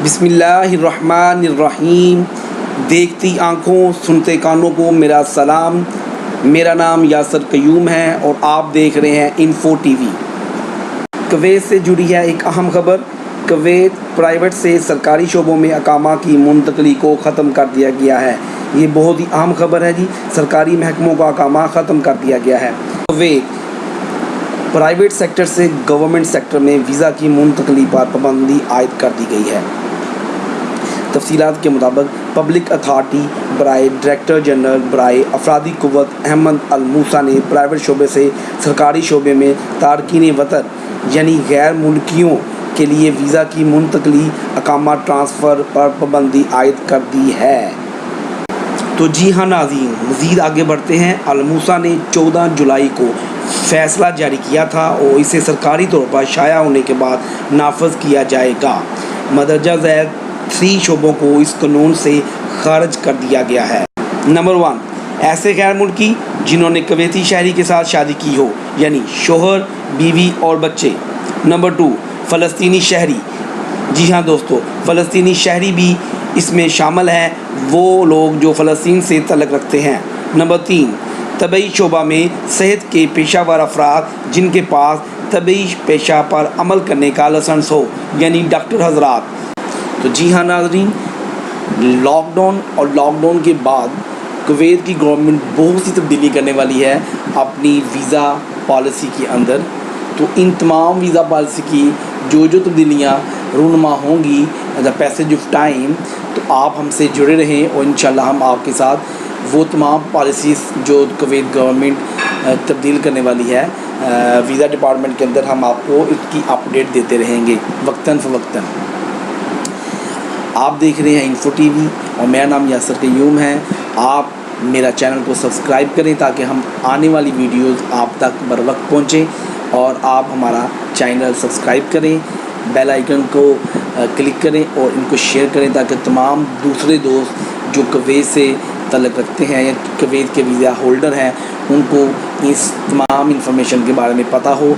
بسم اللہ الرحمن الرحیم۔ دیکھتی آنکھوں سنتے کانوں کو میرا سلام۔ میرا نام یاسر قیوم ہے اور آپ دیکھ رہے ہیں انفو ٹی وی۔ کویت سے جڑی ہے ایک اہم خبر۔ کویت پرائیویٹ سے سرکاری شعبوں میں اقامہ کی منتقلی کو ختم کر دیا گیا ہے۔ یہ بہت ہی اہم خبر ہے جی، سرکاری محکموں کا اقامہ ختم کر دیا گیا ہے۔ کویت پرائیویٹ سیکٹر سے گورنمنٹ سیکٹر میں ویزا کی منتقلی پر پابندی عائد کر دی گئی ہے۔ تفصیلات کے مطابق پبلک اتھارٹی برائے ڈائریکٹر جنرل برائے افرادی قوت احمد الموسیٰ نے پرائیویٹ شعبے سے سرکاری شعبے میں تارکین وطن یعنی غیر ملکیوں کے لیے ویزا کی منتقلی اقامہ ٹرانسفر پر پابندی عائد کر دی ہے۔ تو جی ہاں ناظرین، مزید آگے بڑھتے ہیں۔ الموسیٰ نے 14 جولائی کو فیصلہ جاری کیا تھا اور اسے سرکاری طور پر شائع ہونے کے بعد نافذ کیا جائے گا۔ مندرجہ ذیل 3 شعبوں کو اس قانون سے خارج کر دیا گیا ہے۔ نمبر 1، ایسے غیر ملکی جنہوں نے کویتی شہری کے ساتھ شادی کی ہو، یعنی شوہر، بیوی اور بچے۔ نمبر 2، فلسطینی شہری۔ جی ہاں دوستو، فلسطینی شہری بھی اس میں شامل ہیں، وہ لوگ جو فلسطین سے تعلق رکھتے ہیں۔ نمبر 3، طبی شعبہ میں صحت کے پیشہ ور افراد جن کے پاس طبی پیشہ پر عمل کرنے کا لائسنس ہو، یعنی ڈاکٹر حضرات۔ تو جی ہاں ناظرین، لاک ڈاؤن کے بعد کویت کی گورنمنٹ بہت سی تبدیلی کرنے والی ہے اپنی ویزا پالیسی کے اندر۔ تو ان تمام ویزا پالیسی کی جو تبدیلیاں رونما ہوں گی دا پیسج آف ٹائم، تو آپ ہم سے جڑے رہیں اور انشاءاللہ ہم آپ کے ساتھ وہ تمام پالیسیز جو کویت گورنمنٹ تبدیل کرنے والی ہے ویزا ڈپارٹمنٹ کے اندر، ہم آپ کو اس کی اپڈیٹ دیتے رہیں گے وقتاً فوقتاً۔ آپ دیکھ رہے ہیں انفو ٹی وی اور میرا نام یاسر قیوم ہے۔ آپ میرا چینل کو سبسکرائب کریں تاکہ ہم آنے والی ویڈیوز آپ تک بر وقت پہنچیں، اور آپ ہمارا چینل سبسکرائب کریں، بیل آئیکن کو کلک کریں اور ان کو شیئر کریں تاکہ تمام دوسرے دوست جو کویت سے تعلق رکھتے ہیں یا کویت کے ویزا ہولڈر ہیں ان کو اس تمام انفارمیشن کے بارے میں پتہ ہو۔